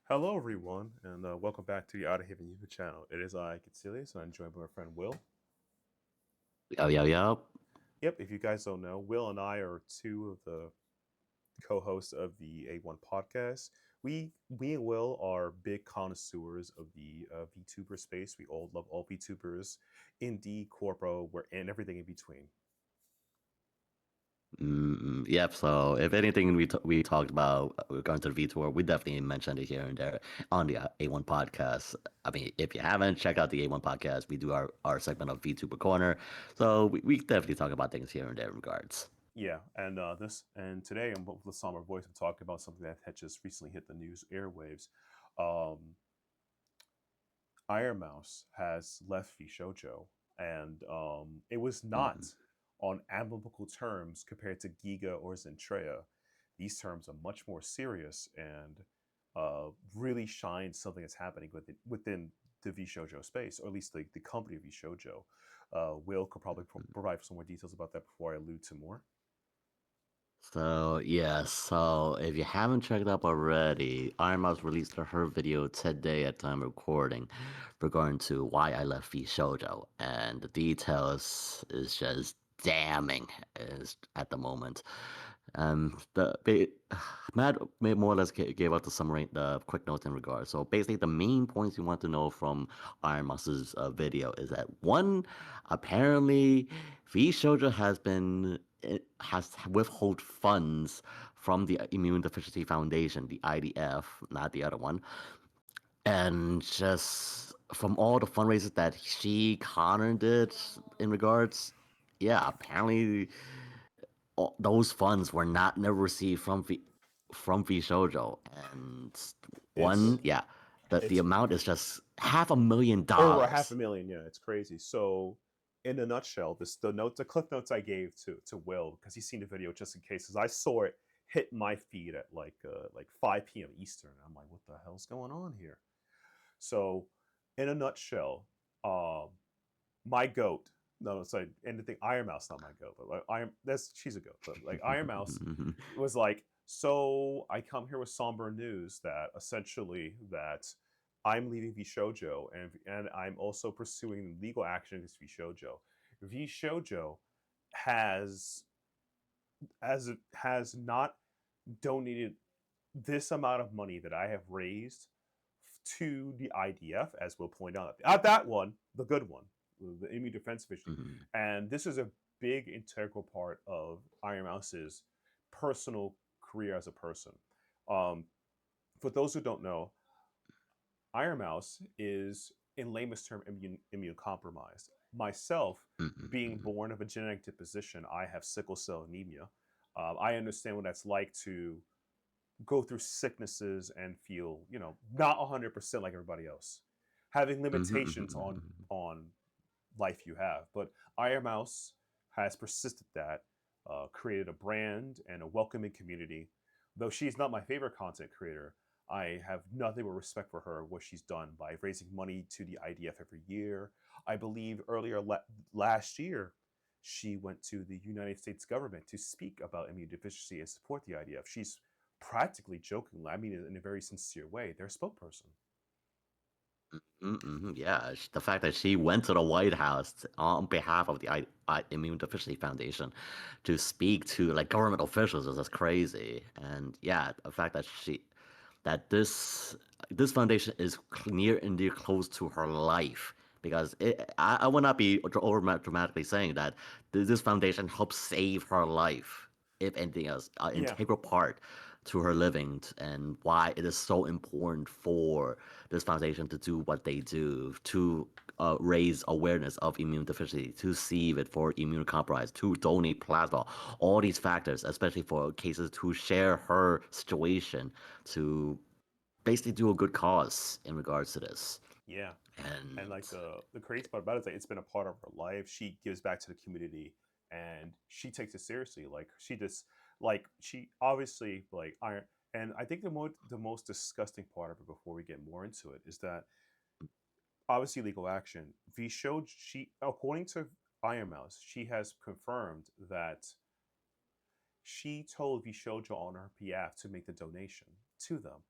Hello, everyone, and welcome back to the Outerhaven YouTube channel. It is I, Katsilius, and I'm joined by my friend Will. Yo, yo, yo. Yep, if you guys don't know, Will and I are two of the co-hosts of the A1 podcast. We and Will are big connoisseurs of the VTuber space. We all love all VTubers, indie, corpo, and everything in between. Yep. So, if anything we talked about regarding to the V tour, we definitely mentioned it here and there on the A1 podcast. I mean, if you haven't checked out the A1 podcast, we do our segment of VTuber Corner. So we definitely talk about things here and there in regards. Yeah, and today I'm with a somber voice. I'm talking about something that had just recently hit the news airwaves. Um, Ironmouse has left VShojo, and it was not Mm, on amicable terms compared to Giga or Zentrea. These terms are much more serious and really shine something that's happening within the VShojo space, or at least the company of VShojo. Will could probably provide some more details about that before I allude to more. So yeah, so if you haven't checked out already, Ironmouse released her video today at time of recording regarding to why I left VShojo, and the details is just damning is at the moment. Matt more or less gave out the summary, the quick notes in regards. So basically, the main points you want to know from Ironmouse's video is that one, apparently, VShojo has withhold funds from the Immune Deficiency Foundation, the IDF, not the other one, and just from all the fundraisers that she, Connor did in regards, yeah, apparently those funds were not never received from VShojo, and It's yeah, the it's amount is just $500,000. over half a million. Yeah, it's crazy. So, in a nutshell, the clip notes I gave to Will because he's seen the video just in case, because I saw it hit my feed at like 5 p.m. Eastern. I'm like, what the hell's going on here? So, in a nutshell, um, my goat. No, it's like anything. Iron Mouse, not my goat, but like Iron. That's she's a goat, but like Iron Mouse was like, so I come here with somber news that essentially that I'm leaving VShojo and I'm also pursuing legal action against VShojo. VShojo has has not donated this amount of money that I have raised to the IDF, as we'll point out. At that one, the good one, the Enemy Defense Division. And this is a big integral part of Iron Mouse's personal career as a person. Um, for those who don't know, Iron Mouse is, in lamest term, immune compromised. Myself, being born of a genetic disposition, I have sickle cell anemia. I understand what that's like to go through sicknesses and feel, not 100% like everybody else, having limitations on life you have. But Iron Mouse has persisted that, created a brand and a welcoming community. Though she's not my favorite content creator, I have nothing but respect for her, what she's done by raising money to the IDF every year. I believe earlier last year, she went to the United States government to speak about immune deficiency and support the IDF. She's practically jokingly, I mean, in a very sincere way, their spokesperson. Yeah, the fact that she went to the White House on behalf of the Immune Deficiency Foundation to speak to like government officials is just crazy. And yeah, the fact that this foundation is near and dear close to her life, because I would not be over dramatically saying that this foundation helped save her life, if anything else, an Yeah, integral part to her living, and why it is so important for this foundation to do what they do to raise awareness of immune deficiency, to save it for immune compromise, to donate plasma, all these factors, especially for cases to share her situation, to basically do a good cause in regards to this. yeah. And And like the crazy part about it is like it's been a part of her life. She gives back to the community and she takes it seriously. Like she just like she obviously like iron and I think the most disgusting part of it before we get more into it is that obviously legal action. V showed she according to Iron Mouse, she has confirmed that she told VShojo on her behalf to make the donation to them.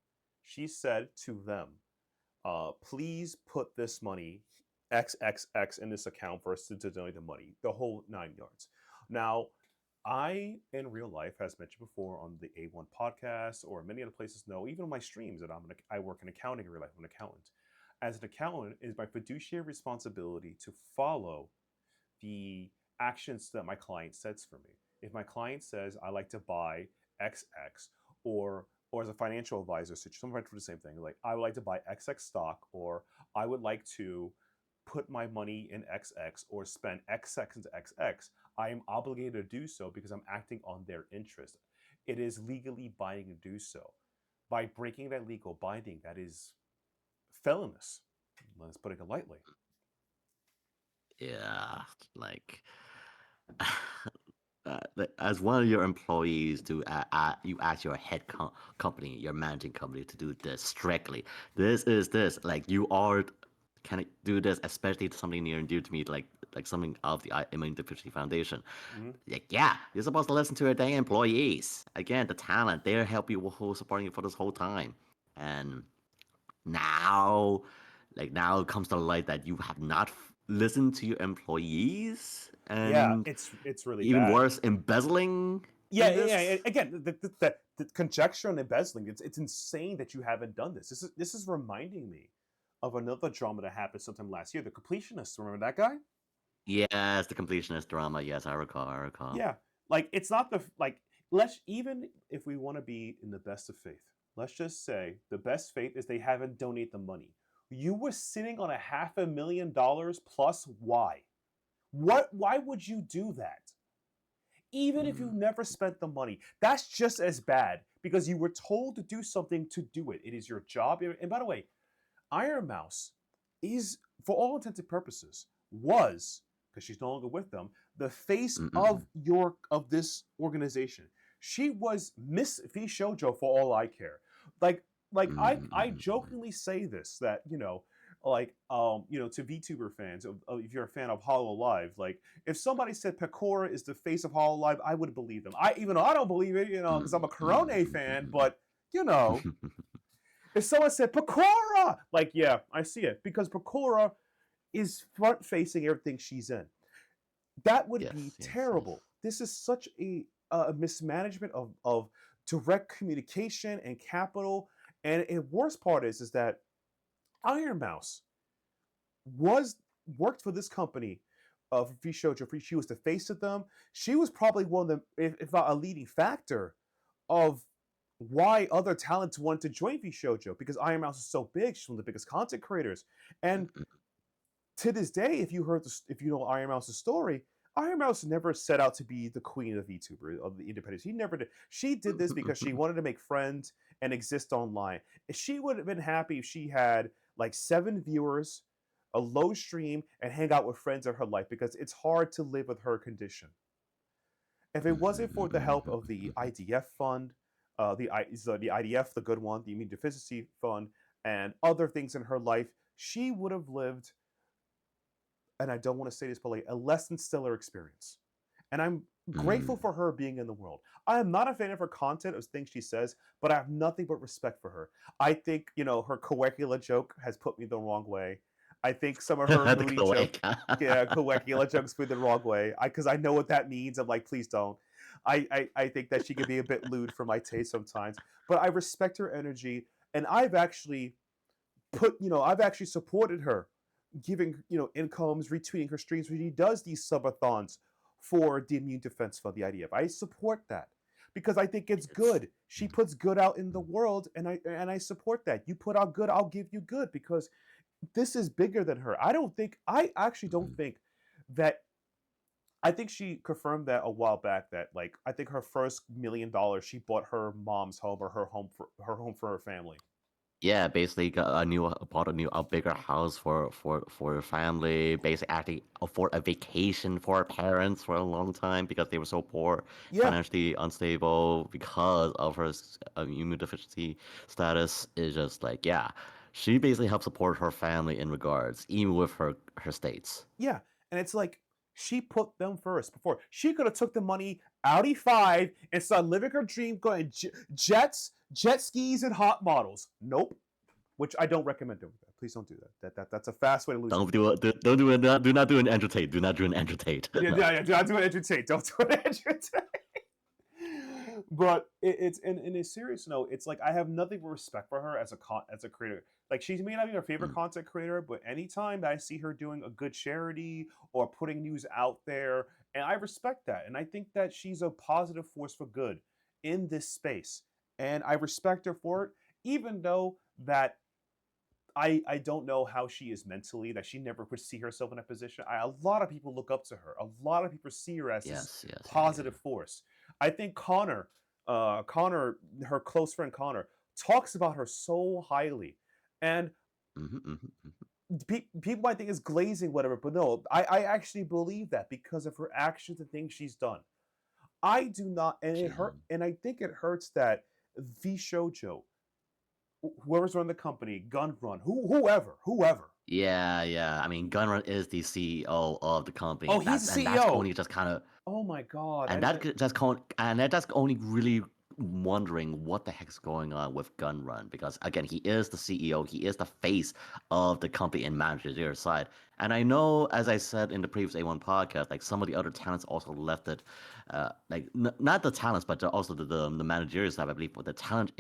She said to them, please put this money XXX in this account for us to donate the money, the whole 9 yards. Now, I in real life, as mentioned before on the A1 podcast or many other places, know even on my streams that I work in accounting in real life. I'm an accountant. As an accountant, it is my fiduciary responsibility to follow the actions that my client sets for me. If my client says I like to buy XX, or as a financial advisor, sometimes do the same thing. Like I would like to buy XX stock, or I would like to put my money in XX or spend XX into XX. I am obligated to do so because I'm acting on their interest. It is legally binding to do so. By breaking that legal binding, that is felonious. Let's put it lightly. Yeah, like as one of your employees, you ask your head company, your managing company, to do this strictly. This like you are can I do this, especially to something near and dear to me, like something of the Immune Deficiency Foundation. Mm-hmm. Like, yeah, you're supposed to listen to your dang employees. Again, the talent, they're helping you, who supporting you for this whole time. And now, now comes to light that you have not listened to your employees, Yeah, and it's really even bad. worse, embezzling Yeah, in yeah. this. Again, the conjecture and embezzling. It's insane that you haven't done this. This is reminding me of another drama that happened sometime last year. The Completionists. Remember that guy? Yes, the completionist drama. Yes, I recall. I recall. Yeah. Like it's not the like. Let's even if we want to be in the best of faith. Let's just say the best faith is they haven't donated the money. You were sitting on $500,000 plus. Why? What? Why would you do that? Even if you Mm, never spent the money, that's just as bad because you were told to do something to do it. It is your job. And by the way, Ironmouse is, for all intents and purposes, was, because she's no longer with them, the face mm, mm, of this organization. She was Miss VShojo for all I care. Like like mm, I mm, mm, jokingly say this that to VTuber fans, if you're a fan of Hollow Live, like if somebody said Pecora is the face of Hollow Live, I would believe them. I even though I don't believe it, because I'm a Corone fan, but you know, mm. if someone said Pecora, like, yeah, I see it because Pecora is front facing everything she's in. That would be Yes, yes, yes. terrible. This is such a mismanagement of direct communication and capital. And the worst part is that Ironmouse was worked for this company of VShojo. She was the face of them. She was probably one of the, if not a leading factor of why other talents wanted to join VShojo because Iron Mouse is so big. She's one of the biggest content creators, and Mm, to this day, if you know Iron Mouse's story, Iron Mouse never set out to be the queen of VTuber of the independents. He never did. She did this because she wanted to make friends and exist online. She would have been happy if she had like 7 viewers, a low stream, and hang out with friends in her life because it's hard to live with her condition. If it wasn't for the help of the IDF fund, the IDF, the good one, the Immune Deficiency Fund, and other things in her life, she would have lived, and I don't want to say this politely, a less than stellar experience. And I'm grateful mm. for her being in the world. I am not a fan of her content, of things she says, but I have nothing but respect for her. I think, her Coagula joke has put me the wrong way. I think some of her The moody joke, cloaca. yeah, Coagula jokes put me the wrong way. Because I know what that means. I'm like, please don't. I think that she can be a bit lewd for my taste sometimes, but I respect her energy, and I've actually supported her, giving incomes, retweeting her streams when she does these subathons for the Immune Defense Fund, the IDF. I support that because I think it's It's good. She puts good out in the world, and I support that. You put out good, I'll give you good because this is bigger than her. I actually don't mm. think that. I think she confirmed that a while back that like I think her first $1 million she bought her mom's home or her home for her family. Yeah, basically bought a bigger house for her family. Basically, actually afford a vacation for her parents for a long time because they were so poor, Yeah, financially unstable because of her immunodeficiency status. Is just like, yeah, she basically helped support her family in regards, even with her states. yeah, and it's like she put them first before she could have took the money Audi 5 and started living her dream, going jets, Jet skis and hot models. Nope. Which I don't recommend doing that. Please don't do that. That's a fast way to lose. Don't do it. Don't do it. Do not do an entertain. Do not do an entertain. Yeah, No. do not do an entertain. Don't do an entertain. But it's in a serious note, it's like I have nothing but respect for her as a creator. Like she may not be my favorite Mm. content creator, but anytime that I see her doing a good charity or putting news out there, and I respect that, and I think that she's a positive force for good in this space, and I respect her for it, even though that I don't know how she is mentally, that she never could see herself in that position. A lot of people look up to her. A lot of people see her as this Yes. Yes. Yeah. positive force. I think Connor, her close friend Connor, talks about her so highly. And people might think it's glazing, whatever, but no, I actually believe that because of her actions and things she's done. I do not, and it hurt, and I think it hurts that VShojo, whoever's running the company, Gunrun, whoever. Yeah. I mean, Gunrun is the CEO of the company. Oh, he's the That's CEO. only just kind of, Oh my god! and that's only really wondering what the heck's going on with Gunrun, because again, he is the CEO, he is the face of the company and managerial side. And I know, as I said in the previous A1 podcast, like some of the other talents also left it, like not the talents, but also the managerial side. I believe with the talent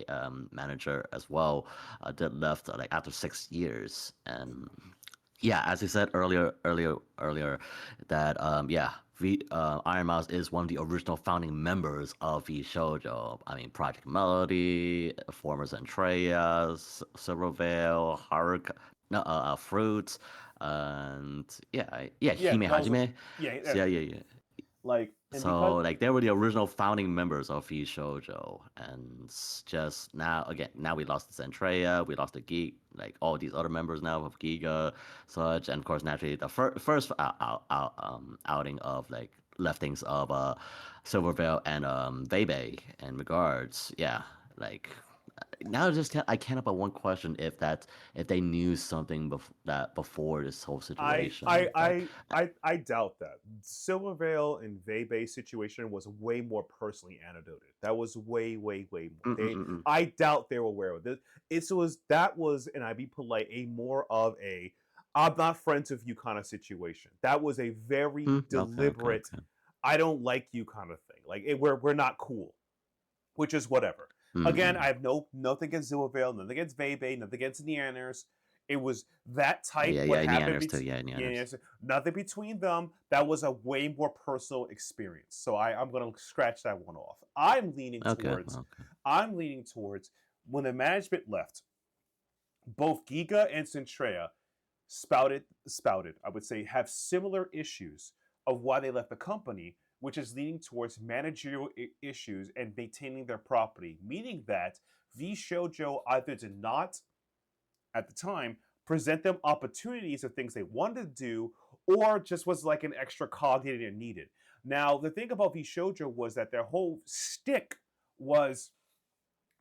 manager as well, that left like after 6 years. And yeah, as I said earlier, that Ironmouse is one of the original founding members of VShojo. I mean, Project Melody, former Zentreya, Silvervale, Hark, no, Fruits, and Yeah, Hime that was Hajime. yeah. So, yeah. Like, and So because like they were the original founding members of VShojo, and just now we lost Zentreya, we lost the Geek, like all these other members now of Giga, such, and of course naturally the first outing of like leftings of Silvervale and Vebe in regards, yeah, like now I can't help but one question if they knew something before this whole I situation I that. I I I doubt that Silvervale and Vebe situation was way more personally anecdoted. That was way more. Mm-mm-mm-mm. I doubt they were aware of this. That was, and I'd be polite, a more of a I'm not friends with you kind of situation. That was a very deliberate Okay. I don't like you kind of thing. Like we're not cool, which is whatever. Again, I Mm-mm. have nothing against Zillowvale, nothing against Vebe, nothing against Neanners. It was that type. What Yeah, happened Neanners too. between Yeah, Neanners. nothing between them. That was a way more personal experience. So I'm gonna scratch that one off. Okay. I'm leaning towards when the management left, both Giga and Centrea spouted, I would say, have similar issues of why they left the company, which is leaning towards managerial issues and maintaining their property, meaning that VShojo either did not, at the time, present them opportunities of things they wanted to do, or just was like an extra cog they didn't need it. Now, the thing about VShojo was that their whole stick was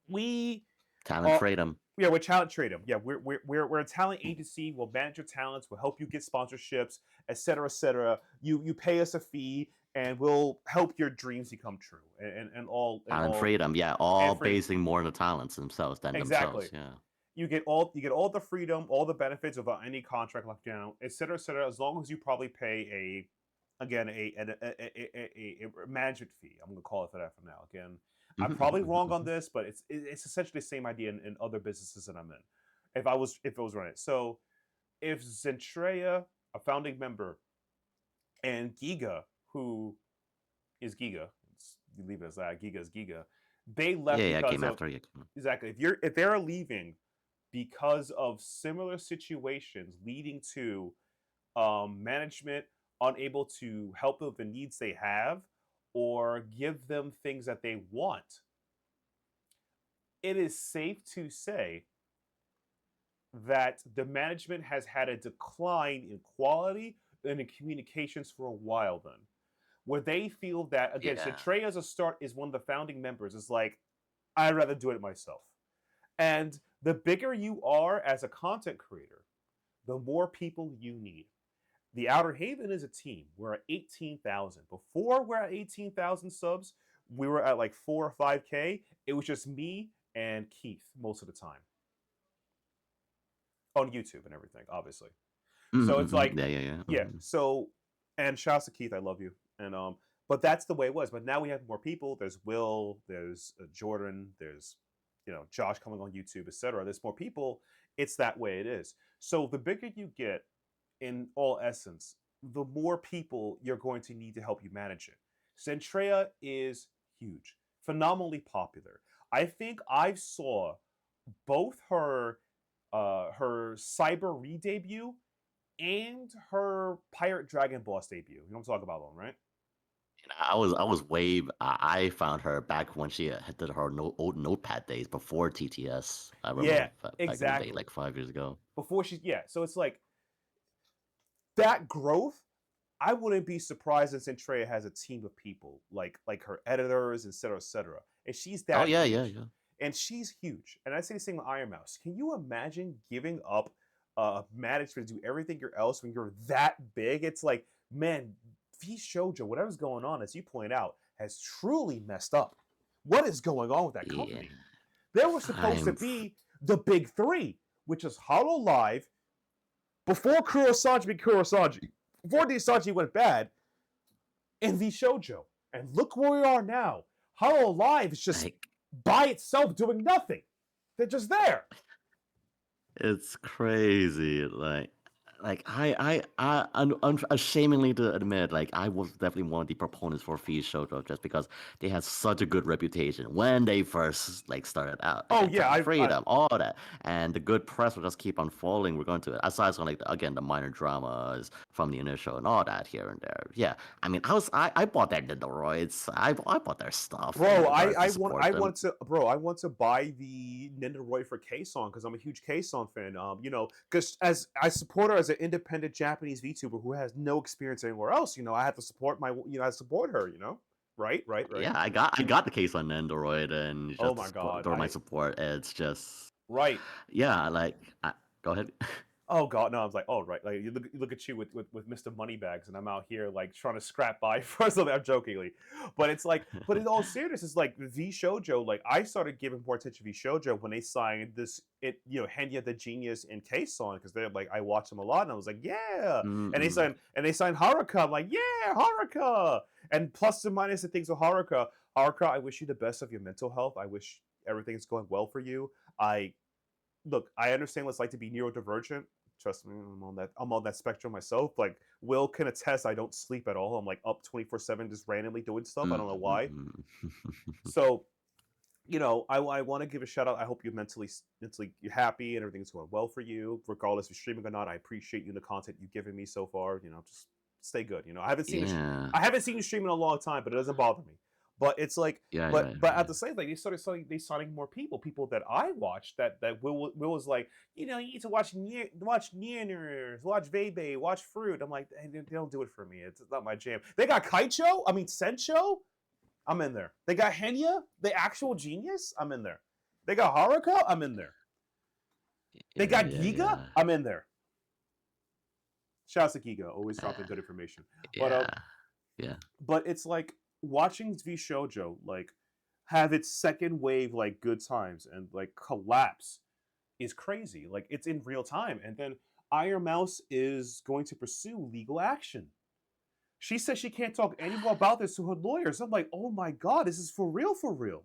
we Talent uh, freedom. yeah, we're talent trade them. Yeah, we're a talent agency. We'll manage your talents. We'll help you get sponsorships, etc., etc. You pay us a fee, and we'll help your dreams become true, and Talent all freedom. Yeah, all and freedom. basing more on the talents themselves than Exactly. themselves. Yeah. You get all the freedom, all the benefits without any contract lockdown, etc., etc. As long as you probably pay a management fee. I'm going to call it for that for now. Again, I'm probably wrong on this, but it's essentially the same idea in other businesses that I'm in. If it was running, so if Zentreya, a founding member, and Giga, who is Giga, you leave it as that. Giga is Giga. They left Yeah. because Came of after you. exactly. If they're leaving because of similar situations leading to management unable to help them with the needs they have or give them things that they want, it is safe to say that the management has had a decline in quality and in communications for a while then. Where they feel that, again, Yeah. Centrea as a start is one of the founding members, is like, I'd rather do it myself. And the bigger you are as a content creator, the more people you need. The Outerhaven is a team. We're at 18,000. Before we're at 18,000 subs, we were at like 4 or 5K. It was just me and Keith most of the time on YouTube and everything, obviously. So it's like, Yeah, yeah, yeah. yeah. So, and shouts to Keith, I love you. And but that's the way it was. But now we have more people. There's Will. There's Jordan. There's Josh coming on YouTube, etc. There's more people. It's that way it is. So the bigger you get, in all essence, the more people you're going to need to help you manage it. Centrea is huge, phenomenally popular. I think I saw both her Cyber re-debut and her Pirate Dragon Boss debut. You know what I'm talking about, Lone, right? I was I found her back when she did her old notepad days before TTS. I remember Yeah, back in the day, exactly. like 5 years ago. Before so it's like that growth. I wouldn't be surprised if Centrea has a team of people like her editors, etc., etc. And she's Oh that yeah, yeah, huge, yeah. and she's huge. And I say the same with Ironmouse. Can you imagine giving up management to do everything else when you're that big? It's like, man, VShojo, whatever's going on, as you point out, has truly messed up. What is going on with that Yeah, company? They were supposed to I'm. be the big three, which is Hollow Live before Kurosanji became Kurosanji, before the Asaji went bad, and VShojo. And look where we are now. Hollow Live is just Like, by itself doing nothing. They're just there. it's crazy. Unashamedly to admit, like, I was definitely one of the proponents for VShojo just because they had such a good reputation when they first like started out. Oh Again, yeah, Time of Freedom, all that, and the good press will just keep unfolding. We're going to it. Aside from like again the minor dramas from the initial and all that here and there. Yeah, I mean, I bought their Nintendoroids. I bought their stuff in bro. regards to support I them. want to bro. I want to buy the Nendoroid for K-Song because I'm a huge K-Song fan. Because as I support her as an independent Japanese VTuber who has no experience anywhere else. I have to support I support her. Right, right, right. Yeah, I got the case on Android and Oh just to my support god, through my support. It's just right. yeah, go ahead. Oh god, no! I was like, oh right, like you look at you with Mr. Moneybags, and I'm out here like trying to scrap by for something. I'm jokingly, but it's like, but in all seriousness, it's like VShojo. Like I started giving more attention to VShojo when they signed Henya the Genius and K-Song because they're like I watched them a lot, and I was like, yeah, and they Mm-mm. signed Haruka. I'm like, yeah, Haruka, and plus and minus the things with Haruka. Haruka, I wish you the best of your mental health. I wish everything's going well for you. I look, I understand what it's like to be neurodivergent. Trust me, I'm on that spectrum myself. Like Will can attest, I don't sleep at all. I'm like up 24/7 just randomly doing stuff. I don't know why. Mm-mm. So I want to give a shout out. I hope you're mentally you're happy and everything's going well for you, regardless if you're streaming or not. I appreciate you and the content you've given me so far. Just stay good. Yeah, I haven't seen you stream in a long time, but it doesn't bother me. But it's like, yeah, but right, but at right. the same time, they signing more people that I watched that Will was like, you need to watch Nieners, watch Vebe, watch Fruit. I'm like, they don't do it for me. It's not my jam. They got Sencho. I'm in there. They got Henya, the actual genius. I'm in there. They got Haruka. I'm in there. They Yeah, got yeah, Giga. yeah, I'm in there. Shouts to Giga, always dropping uh, good information. But yeah, yeah. it's like watching VShojo like have its second wave like good times and like collapse is crazy. Like it's in real time, and then Ironmouse is going to pursue legal action. She says she can't talk anymore about this to her lawyers. I'm like, oh my god, this is for real, for real.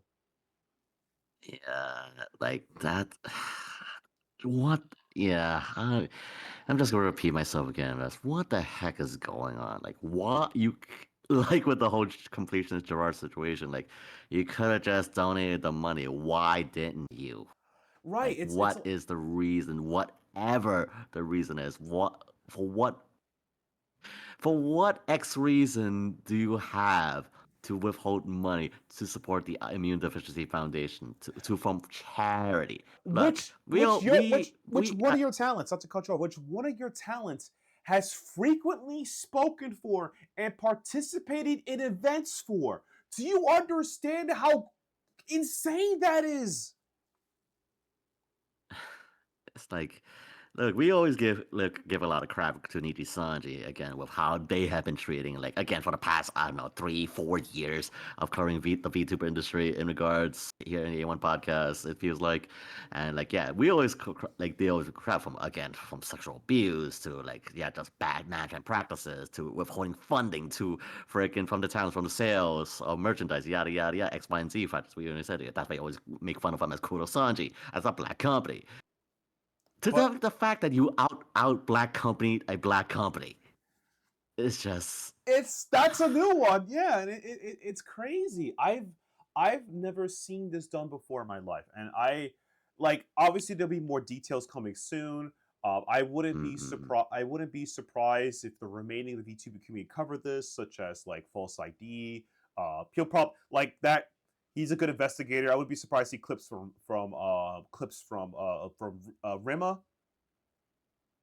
Yeah, like that. What? Yeah, I'm just gonna repeat myself again. That's what the heck is going on? Like, what like with the whole completionist Gerard situation? Like, you could have just donated the money. Why didn't you? Right? Like, It's what is the reason? Whatever the reason is, for what X reason do you have to withhold money to support the Immune Deficiency Foundation to from charity? Look, we don't which one of your talents, not to cut you off, which one of your talents has frequently spoken for and participated in events for? Do you understand how insane that is? it's like Look, we always give a lot of crap to Niji Sanji again with how they have been treating, like, again, for the past, I don't know, 3 4 years of covering the VTuber industry in regards here in the A1 podcast. It feels like, and like, yeah, we always like they always crap from, again, from sexual abuse to, like, yeah, just bad management practices to withholding funding to freaking from the towns, from the sales of merchandise, yada yada yada, X Y and Z factors. We already said it. That's why I always make fun of them as Kuro Sanji as a black company, to But the fact that you out black company a black company. It's just that's a new one, yeah, and it's crazy. I've never seen this done before in my life, and I like obviously there'll be more details coming soon. I wouldn't be mm-mm. surprised. I wouldn't be surprised if the remaining of the VTuber community cover this, such as like false ID. He'll probably like that. He's a good investigator. I would be surprised to see clips from Rima. Rima,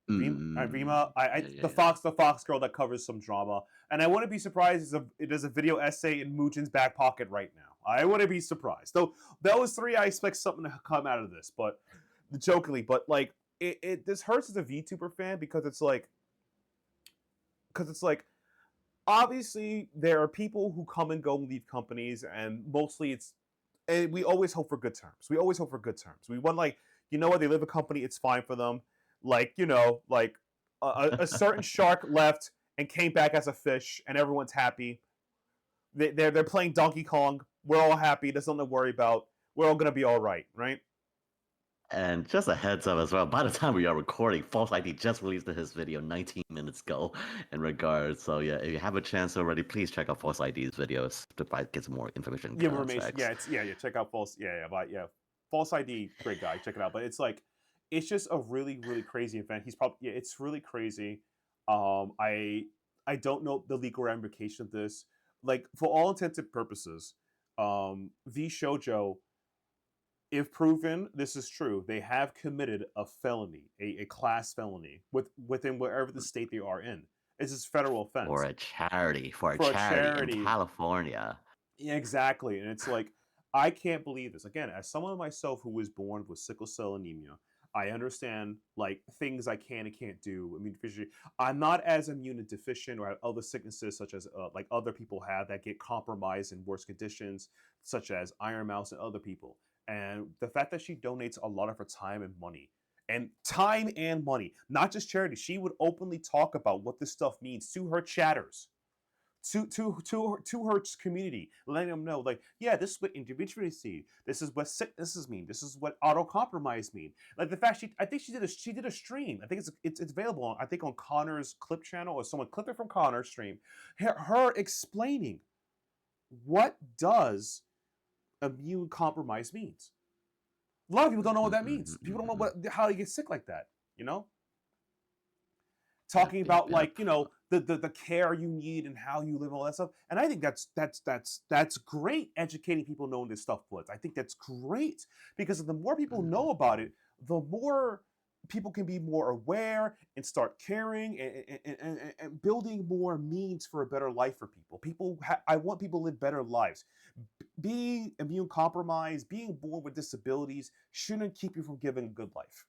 Yeah, yeah, the yeah. Fox girl that covers some drama, and I wouldn't be surprised if there's a video essay in Mujin's back pocket right now. I wouldn't be surprised. Though those three, I expect something to come out of this. But jokingly, but like this hurts as a VTuber fan because it's like obviously there are people who come and go and leave companies, and mostly it's and we always hope for good terms. We always hope for good terms. We want like what they leave a company, it's fine for them. Like like a certain shark left and came back as a fish, and everyone's happy. They're playing Donkey Kong. We're all happy. There's nothing to worry about. We're all gonna be all right, right? And just a heads up as well, by the time we are recording, False ID just released his video 19 minutes ago in regards. So yeah, if you have a chance already, please check out False ID's videos to get some more information and Yeah, information. context. Yeah. Check out false. False ID, great guy. Check it out. But it's like, it's just a really crazy event. He's probably it's really crazy. I don't know the legal ramification of this. Like for all intents and purposes, VShojo, if proven this is true, they have committed a felony, a class felony within wherever the state they are in. This is federal offense For a for a charity in charity. California. Yeah, exactly. And it's like, I can't believe this. Again, as someone myself who was born with sickle cell anemia, I understand like things I can and can't do. Immune deficiency. I'm not as immune deficient or have other sicknesses such as like other people have that get compromised in worse conditions, such as Ironmouse and other people. And the fact that she donates a lot of her time and money, not just charity, she would openly talk about what this stuff means to her chatters, to her community, letting them know, like, yeah, this is what individuality, this is what sicknesses mean, this is what auto compromise mean. Like the fact I think she did a stream. I think it's available on, I think on Connor's clip channel, or someone clipped it from Connor's stream. Her explaining what does immune compromise means. A lot of people don't know what that means. People don't know how you get sick like that. You know, Yep, talking yep, about yep. like the care you need and how you live and all that stuff. And I think that's great, educating people knowing this stuff. Blitz, I think that's great, because the more people know about it, the more people can be more aware and start caring and building more means for a better life for people. I want people to live better lives. Being immune compromised, being born with disabilities shouldn't keep you from giving a good life.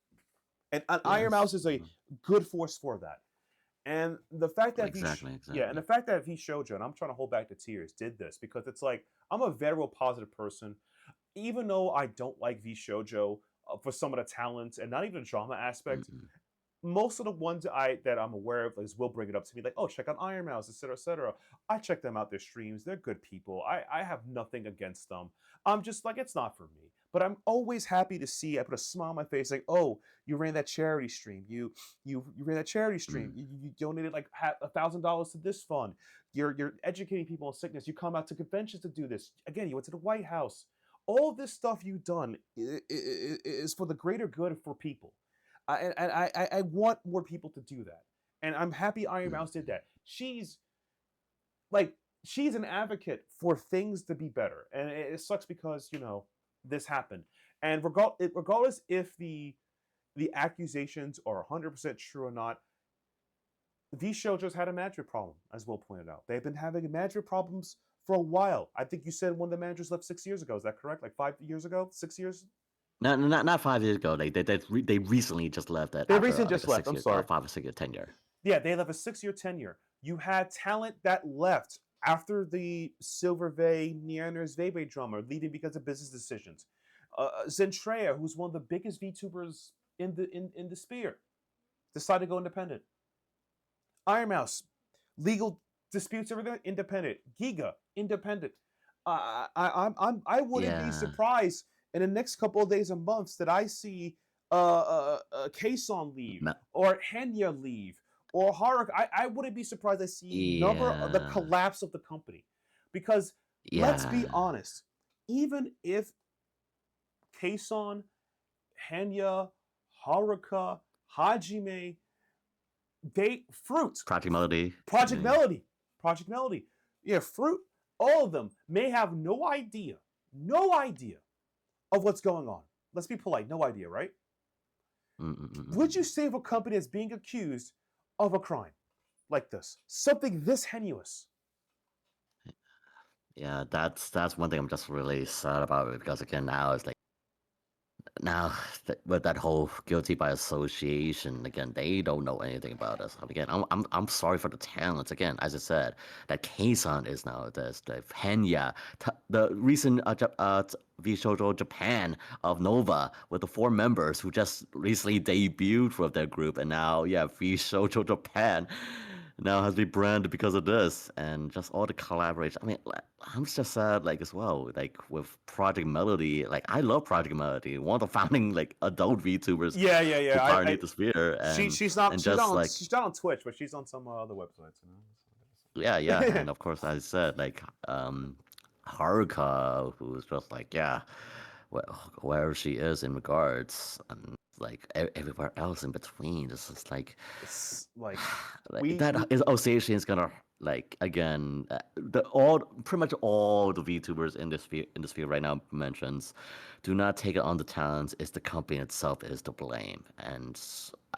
And Iron Mouse Yes. is a good force for that. And the fact that Exactly, and exactly. the fact that VShojo, and I'm trying to hold back the tears, did this because it's like I'm a very real positive person, even though I don't like VShojo for some of the talents and not even the drama aspect. Mm-mm. Most of the ones that I'm aware of is will bring it up to me, like, oh, check out Iron Mouse, etc., etc. I check them out, their streams. They're good people. I have nothing against them. I'm just like, it's not for me. But I'm always happy to see. I put a smile on my face, like, oh, you ran that charity stream. You ran that charity stream. Mm. You donated like $1,000 to this fund. You're educating people on sickness. You come out to conventions to do this. Again, you went to the White House. All this stuff you've done is for the greater good for people. I want more people to do that, and I'm happy Iron Mm. Mouse did that. Like she's an advocate for things to be better, and it sucks because this happened. And regardless if the accusations are 100% true or not, these shows just had a management problem, as Will pointed out. They've been having management problems for a while. I think you said one of the managers left 6 years ago. Is that correct? Like 5 years ago, 6 years? not 5 years ago. They recently just left that They after recently like just a left. six I'm year, sorry. 5 or 6 year tenure. Yeah, they have a 6 year tenure. You had talent that left after the Silver Vey Neander's Vebe drummer, leaving because of business decisions. Zentrea, who's one of the biggest VTubers in the sphere, decided to go independent. Ironmouse, legal disputes, everything independent. Giga, independent. I wouldn't be Yeah, surprised in the next couple of days and months that I see Kason leave Ma- or Henya leave or Haruka. I wouldn't be surprised I see number the yeah, collapse of the company, because let's be yeah. honest, even if Kason, Henya, Haruka, Hajime, they fruit Project Melody. Project Yeah. Melody, Project Melody, yeah, fruit. All of them may have no idea of what's going on. Let's be polite, no idea, right? Would you Mm-mm-mm. save a company that's being accused of a crime like this, something this heinous? Yeah, that's one thing I'm just really sad about it because again now it's like now with that whole guilty by association again they don't know anything about us. Again, I'm sorry for the talents. Again, as I said, that Keisan is now this the Henya, the recent VShojo Japan of Nova with the 4 members who just recently debuted with their group, and now yeah VShojo Japan now has been branded because of this and just all the collaboration. I mean, I'm just sad, like as well, like with Project Melody. Like I love Project Melody, one of the founding like adult VTubers Yeah, yeah, who yeah. pioneered the sphere, and just like She's not on Twitch, but she's on some other websites. yeah, You yeah, know? and of course I said like Haruka, who's just like yeah, where she is in regards, and like everywhere else in between. It's just like It's like like that is association is gonna like again the all pretty much all the VTubers in the sphere right now mentions do not take it on the talents. It's the company itself is to blame, and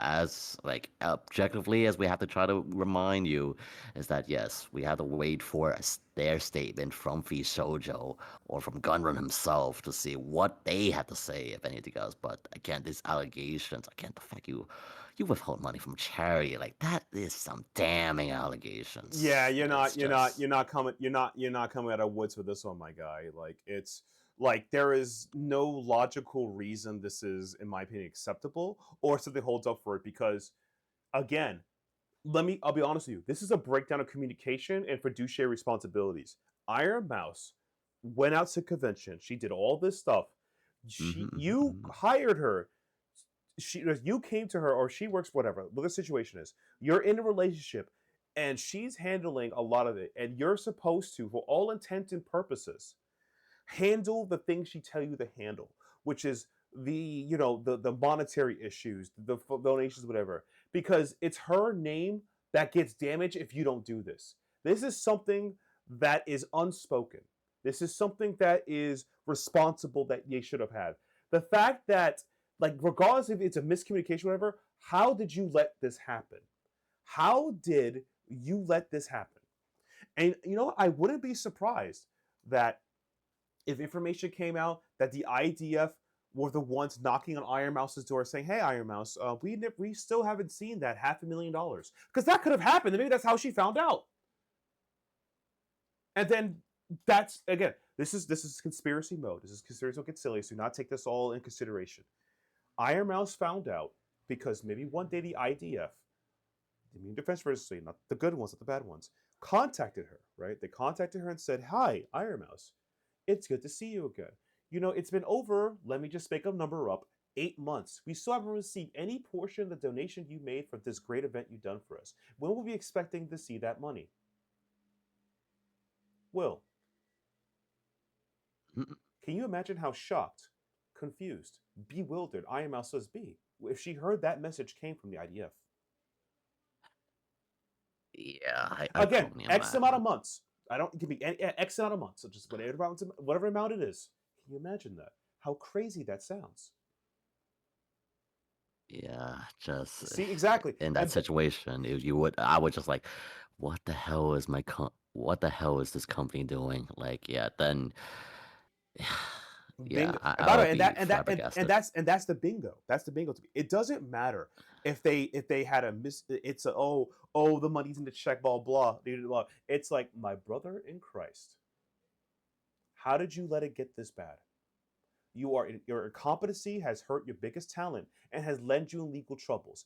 as like objectively as we have to try to remind you is that yes we have to wait for their statement from VShojo or from Gunrun himself to see what they have to say if anything else. But again, these allegations, again, the fact you withhold money from charity, like that is some damning yeah, allegations. It's you're just not coming, you're not coming out of woods with this one, my guy. Like it's like there is no logical reason this is, in my opinion, acceptable or something holds up for it. Because again, I'll be honest with you. This is a breakdown of communication and fiduciary responsibilities. Iron Mouse went out to convention. She did all this stuff. mhm, mhm, You mhm. hired her. You came to her, or she works, whatever. What the situation is, you're in a relationship, and she's handling a lot of it, and you're supposed to, for all intents and purposes, handle the things she tell you to handle, which is the monetary issues, the donations, whatever, because it's her name that gets damaged if you don't do this. This is something that is unspoken. This is something that is responsible that they should have had. The fact that, like, regardless if it's a miscommunication, or whatever, how did you let this happen? How did you let this happen? And I wouldn't be surprised that if information came out that the IDF were the ones knocking on Iron Mouse's door saying, "Hey, Iron Mouse, we still haven't seen that $500,000," because that could have happened. And maybe that's how she found out. And then that's again, this is conspiracy mode. This is conspiracy. Don't get silly. So do not take this all in consideration. Iron Mouse found out because maybe one day the IDF, the Immune Defense Registry, not the good ones, not the bad ones, contacted her. Right? They contacted her and said, "Hi, Iron Mouse. It's good to see you again. It's been over, let me just make a number up, 8 months. We still haven't received any portion of the donation you made for this great event you've done for us. When will we be expecting to see that money?" Will, Mm, can you imagine how shocked, confused, bewildered Iron Mouse must be if she heard that message came from the IDF? yeah, I can Again, only X amount of imagine. months. It can be X amount of months, so just whatever amount it is. Can you imagine that? How crazy that sounds. Yeah, just See, exactly. in that And situation, if you would, I would just like, what the hell is this company doing? Like, yeah, then Yeah, Bingo. And I by the would way, be flabbergasted. that's the bingo. That's the bingo to me. It doesn't matter if they had a miss. It's a the money's in the check, blah blah blah. Blah. It's like, my brother in Christ. How did you let it get this bad? Your incompetency has hurt your biggest talent and has led you in legal troubles.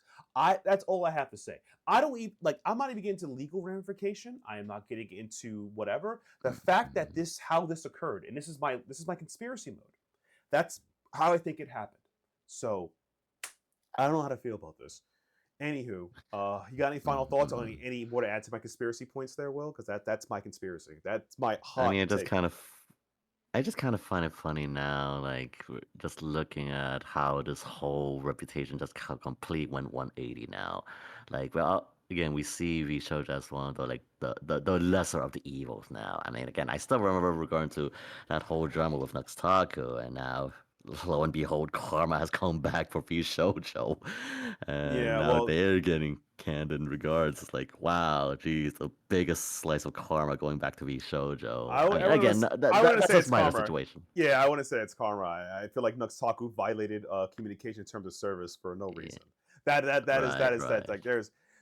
That's all I have to say. I don't even like. I'm not even getting into legal ramification. I am not getting into whatever. The fact that Mhm. how this occurred, and this is my conspiracy mode. That's how I think it happened. So I don't know how to feel about this. Anywho, you got any final thoughts on Mhm. any more to add to my conspiracy points there, Will? Because that's my conspiracy. That's my I hot mean, take. I just kind of find it funny now, like just looking at how this whole reputation just complete went 180 now. Like, well, again, we see VShojo as one of the like the lesser of the evils now. I mean, again, I still remember regarding to that whole drama with Nuxtaku, and now lo and behold, karma has come back for VShojo, and Yeah, now well, they're getting canned in regards. It's like, wow, geez, the biggest slice of karma going back to VShojo. I mean, again, I want to that's say a it's minor karma. situation. Yeah, I want to say it's karma. I feel like Nuxtaku violated communication in terms of service for no Yeah, reason. That right. like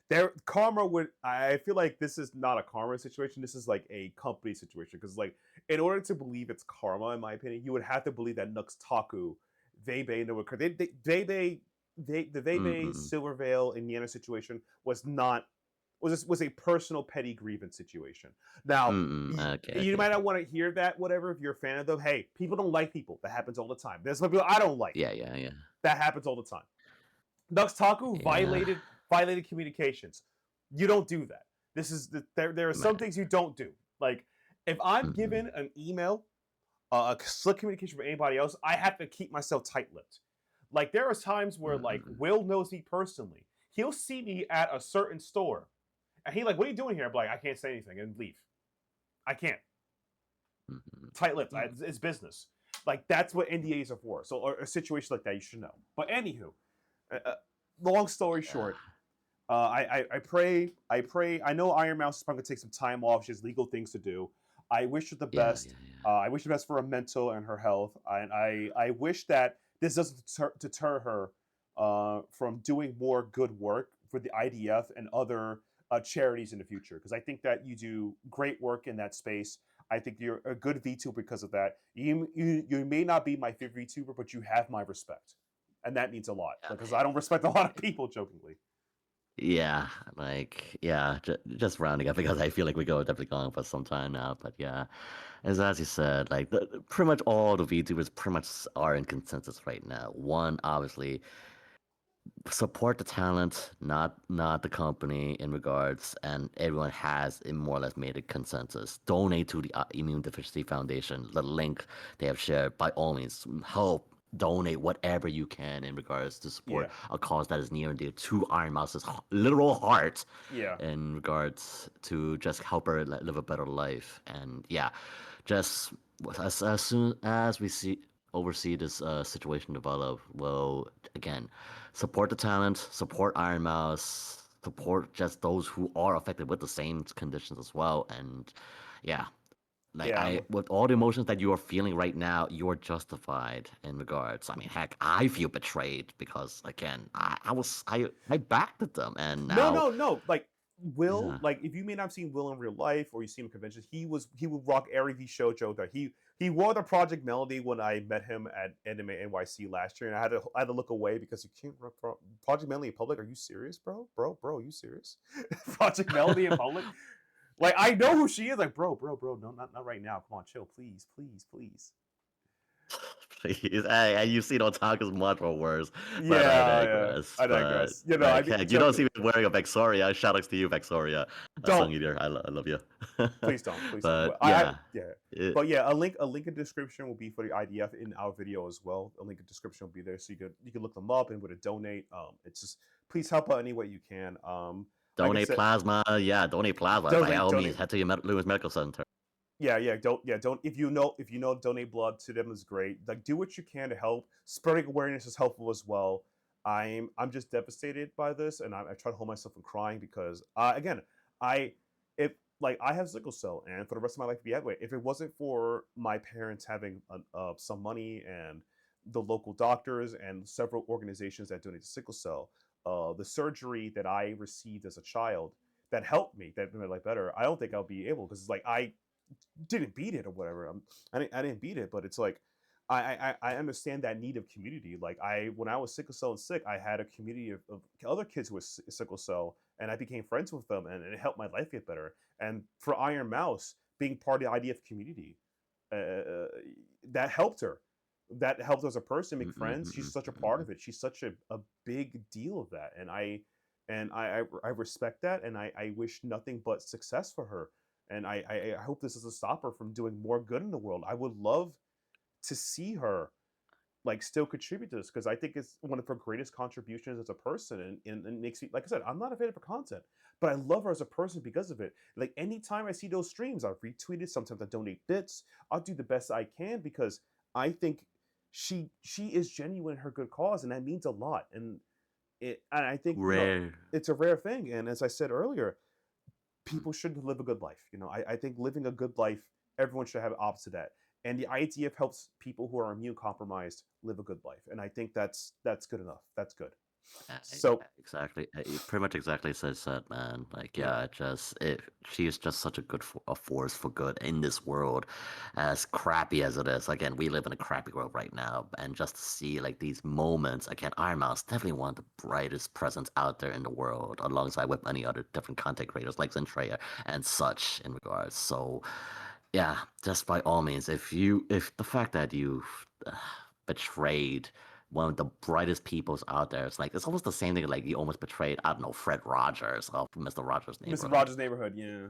there karma would. I feel like this is not a karma situation. This is like a company situation because like in order to believe it's karma, in my opinion, you would have to believe that Nuxtaku, Vebe, no, the Vebe Mm-mm. Silvervale Indiana situation was not was a personal petty grievance situation. Now, Mm-mm. Okay, you okay. might not want to hear that, whatever, if you're a fan of them. Hey, people don't like people. That happens all the time. There's some people I don't like. Yeah, yeah, yeah. That happens all the time. Nuxtaku Yeah. violated communications. You don't do that. There are some Man. things you don't do. Like if I'm Mm-mm. given an email, a slick communication from anybody else, I have to keep myself tight-lipped. Like there are times where like Mm-mm. Will knows me personally. He'll see me at a certain store, and he like, "What are you doing here?" I'm like, "I can't say anything," and leave. I can't. Mm-mm. Tight-lipped. Mm. It's business. Like that's what NDAs are for. So or a situation like that, you should know. But anywho, long story Yeah. short, I pray. I know Ironmouse is probably gonna take some time off. She has legal things to do. I wish her the Yeah, yeah, best. yeah. I wish her the best for her mental and her health. And I wish that this doesn't deter her from doing more good work for the IDF and other charities in the future. Because I think that you do great work in that space. I think you're a good VTuber because of that. You may not be my favorite VTuber, but you have my respect, and that means a lot. Yeah, Because I don't respect a lot of people, jokingly. yeah, like yeah, just rounding up because I feel like we go definitely going for some time now. But yeah, as you said, like pretty much all the VTubers pretty much are in consensus right now. One, obviously, support the talent, not the company in regards, and everyone has more or less made a consensus. Donate to the Immune Deficiency Foundation. The link they have shared, by all means, help. Donate whatever you can in regards to support Yeah, a cause that is near and dear to Iron Mouse's literal heart yeah, in regards to just help her live a better life. And yeah, just as soon as we oversee this situation develop, well, again, support the talent, support Iron Mouse, support just those who are affected with the same conditions as well. And yeah, like yeah. with all the emotions that you are feeling right now, you're justified in regards. I mean, heck, I feel betrayed because again, I backed at them, and No, now, no, no. Like Will, yeah. like if you may not have seen Will in real life or you see him at conventions, he would rock every VShojo that he wore the Project Melody when I met him at Anime NYC last year, and I had to look away because you can't rock Project Melody in public. Are you serious, bro? Bro, are you serious? Project Melody in public? Like I know who she is. Like bro. No, not right now. Come on, chill, please. Please, you've seen Otaku's much or worse, but I Yeah. digress. I But digress. You know, I like, mean, heck, you don't joking. see me wearing a Vexoria. Shoutouts to you, Vexoria, a Don't. song eater. I love you. Please don't. But But yeah, yeah, it, but yeah, a link in the description will be for the IDF in our video as well. A link in the description will be there, so you can look them up and where to donate. It's just please help out any way you can. Like I donate said, plasma. Yeah, donate plasma. By all means, donate. head to your Lewis Medical Center. Don't if you know donate blood to them is great. Like do what you can to help. Spreading awareness is helpful as well. I'm just devastated by this, and I try to hold myself from crying because again, I if like I have sickle cell, and for the rest of my life be that way. If it wasn't for my parents having some money and the local doctors and several organizations that donate to sickle cell, the surgery that I received as a child that helped me, that made my life better, I don't think I'll be able, because like I didn't beat it or whatever. I didn't beat it, but it's like I understand that need of community. Like when I was sickle cell and sick, I had a community of other kids who was sickle cell, and I became friends with them, and it helped my life get better. And for Ironmouse, being part of the idea of community, uh, that helped her. That helped her as a person make Mhm, friends. She's mhm, such a part mhm. of it. She's such a big deal of that, and I respect that, and I wish nothing but success for her. And I hope this doesn't stop her from doing more good in the world. I would love to see her like still contribute to this, because I think it's one of her greatest contributions as a person, and makes me, like I said, I'm not a fan of her content, but I love her as a person because of it. Like anytime I see those streams, I've retweeted, sometimes I donate bits, I'll do the best I can, because I think she is genuine in her good cause, and that means a lot. And I think, Rare. it's a rare thing. And as I said earlier, people should live a good life. I think living a good life, everyone should have opposite that. And the IETF helps people who are immune compromised live a good life. And I think that's good enough. That's good. So Exactly. Pretty much exactly as I said, man. Like, yeah, yeah, she is just such a force for good in this world, as crappy as it is. Again, we live in a crappy world right now, and just to see like these moments, again, Iron Mouse definitely one of the brightest presence out there in the world, alongside with many other different content creators like Zentreya and such in regards. So, yeah, just by all means, if the fact that you uh, betrayed one of the brightest peoples out there, it's almost the same thing like you almost betrayed, I don't know, Fred Rogers of Mr. Rogers' Mr. Neighborhood. Rogers' Neighborhood, yeah.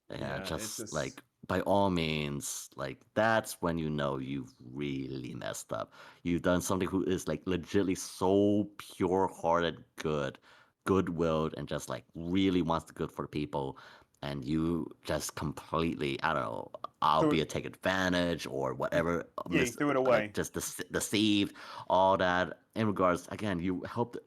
Yeah, Yeah, it's just just like by all means, like that's when you know you've really messed up. You've done something who is like legitimately so pure-hearted, goodwilled, and just like really wants the good for the people, and you just completely, I don't know, threw it. albeit take advantage or whatever, Yeah, he threw it away. just deceived, all that. In regards, again, you helped.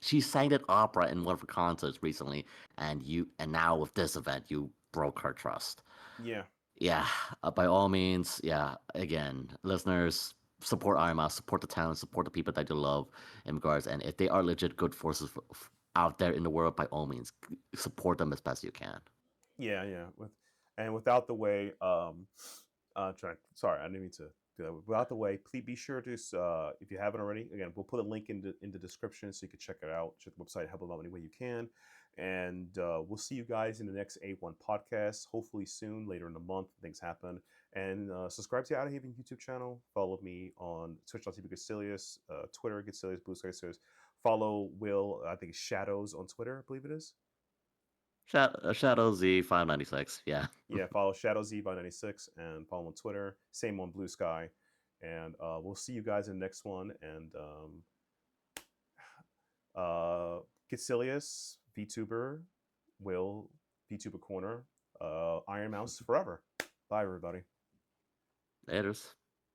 She sang at opera in one of her concerts recently, and now with this event, you broke her trust. Yeah. Yeah, by all means, yeah. Again, listeners, support Iron Mouse, support the town, support the people that you love in regards, and if they are legit good forces out there in the world, by all means, support them as best you can. Yeah, yeah. Without the way, sorry, I didn't mean to do that. Without the way, please be sure to, if you haven't already, again, we'll put a link in the description so you can check it out. Check the website, help them out any way you can, and we'll see you guys in the next A1 podcast. Hopefully soon, later in the month. Things happen, and subscribe to the Outerhaven YouTube channel. Follow me on Twitch.tv Gacilius, Twitter Gacilius, Blue Sky Gacilius. Follow Will, I think it's Shadows on Twitter, I believe it is. Shadow Z596, yeah. Yeah, follow Shadow Z by 96 and follow on Twitter. Same on Blue Sky. And we'll see you guys in the next one. And Gacilius, VTuber, Will, VTuber Corner, Iron Mouse forever. Bye, everybody. Laters.